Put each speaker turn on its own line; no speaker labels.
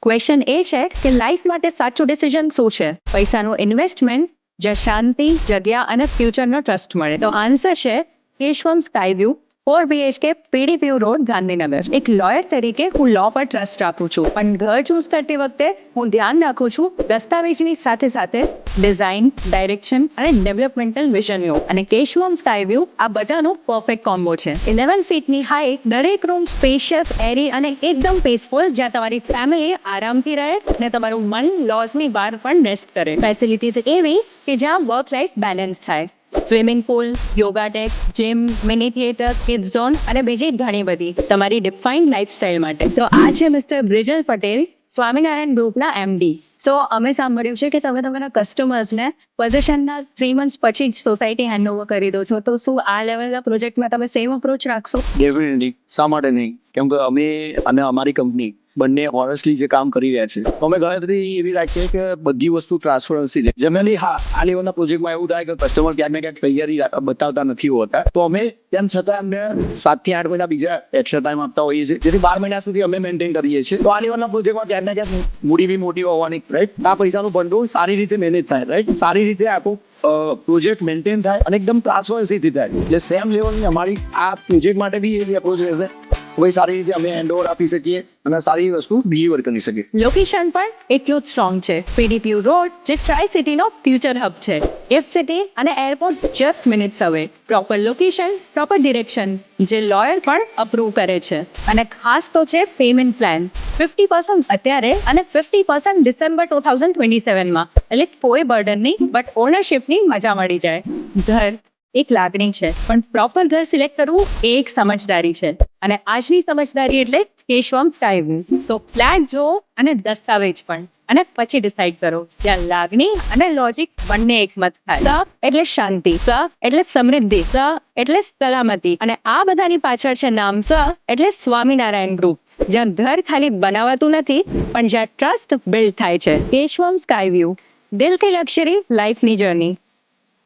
Question એ છે કે life માટે સાચું ડિસિઝન શું છે? પૈસાનું ઇન્વેસ્ટમેન્ટ, જ્યાં શાંતિ, જગ્યા અને ફ્યુચરનો ટ્રસ્ટ મળે. તો આન્સર છે કેશવમ સ્કાયવ્યુ, 4 BHK, પીડીપી રોડ, ગાંધીનગર. એક લોયર તરીકે હું લો પર ટ્રસ્ટ રાખું છું, પણ ઘર ચૂઝ કરતી વખતે હું ધ્યાન રાખું છું દસ્તાવેજની સાથે સાથે ડિઝાઇન, ડાયરેક્શન અને ડેવલપમેન્ટલ વિઝનનો. અને કેશવમ સ્કાયવ્યુ આ બધાનું પરફેક્ટ કોમ્બો છે. 11 સીટની હાઈટ, દરેક રૂમ સ્પેશિયસ, એરી અને એકદમ પીસફુલ, જ્યાં તમારી ફેમિલી આરામથી રહે અને તમારું મન લોસની બહાર પણ રેસ્ટ કરે. ફેસિલિટીઝ એવી કે જ્યાં વર્ક લાઈફ બેલેન્સ થાય. Swimming pool, yoga deck, gym, mini theatre, kids zone અને બીજી ઘણી બધી તમારી ડિફાઇન્ડ લાઇફસ્ટાઇલ માટે. તો આ છે મિસ્ટર બ્રિજલ પટેલ, સ્વામિનારાયણ ગ્રુપના MD. સો અમે સાંભળ્યું છે કે તમે તમારા કસ્ટમર્સને પોઝિશનના 3 months પછી જ સોસાયટી હેન્ડઓવર કરી દો છો. તો શું આ લેવલના પ્રોજેક્ટમાં તમે સેમ અપ્રોચ રાખશો?
ડેફિનેટલી, શા માટે નહીં? કેમ કે અમે અને અમારી કંપની બંને ઓનેસ્ટલી જે કામ કરી રહ્યા છે, તો અમે ગણતરી એવી રાખીએ કે બધી વસ્તુ ટ્રાન્સપરન્સી છે. જનરલી હા, આ લેવલના પ્રોજેક્ટમાં એવું થાય કે કસ્ટમર ક્યાંક ને ક્યાંક તૈયારી બતાવતા નથી હોતા, તો અમે તેમ છતાં અમને 7 થી 8 મહિના બીજા એક્સ્ટ્રા ટાઈમ આપતા હોઈએ છીએ, જેથી 12 મહિના સુધી અમે મેન્ટેન કરીએ છીએ. તો આ લેવલના પ્રોજેક્ટમાં ક્યાંક ને ક્યાંક મૂડી બી મોટી હોવાની, રાઈટ? આ પૈસાનું ભંડોળ સારી રીતે મેનેજ થાય, રાઈટ? સારી રીતે આખું પ્રોજેક્ટ મેન્ટેન થાય અને એકદમ ટ્રાન્સપરન્સીથી થાય. એટલે સેમ લેવલની અમારી આ પ્રોજેક્ટ માટે બી એવી અપ્રોચ રહેશે. ભાઈ સારી રીતે અમે હેન્ડઓવર આપી શકીએ અને સારી વસ્તુ ડિલિવર કરી શકીએ.
લોકેશન પણ એટલું જ સ્ટ્રોંગ છે. પીડીપી રોડ, જે ટ્રાય સિટીનો ફ્યુચર હબ છે. ગિફ્ટ સિટી અને એરપોર્ટ જસ્ટ મિનિટ્સ અવે. પ્રોપર લોકેશન, પ્રોપર ડિરેક્શન, જે લોયર પણ અપ્રૂવ કરે છે. અને ખાસ તો છે પેમેન્ટ પ્લાન. 50% અત્યારે અને 50% ડિસેમ્બર 2027માં. એટલે કોઈ બર્ડન નહીં, બટ ઓનરશિપની મજા મળી જાય. ઘર એક લાગણી છે, પણ પ્રોપર ઘર સિલેક્ટ કરવું એ એક સમજદારી છે. અને આજની સમજદારી એટલે કેશવમ સ્કાયવ્યુ. સો ફ્લેટ જો અને દસ્તાવેજ પણ, અને પછી ડિસાઈડ કરો. જ્યાં લાગણી અને લોજિક બંને એકમત થાય. સ એટલે શાંતિ, સ એટલે સમૃદ્ધિ, સ એટલે સલામતી. અને આ બધાની પાછળ છે નામ સ એટલે સ્વામિનારાયણ ગ્રુપ. જ્યાં ઘર ખાલી બનાવાતું નથી, પણ જ્યાં ટ્રસ્ટ બિલ્ડ થાય છે. કેશવમ સ્કાયવ્યુ, દિલથી લક્ઝરી, લાઈફની જર્ની.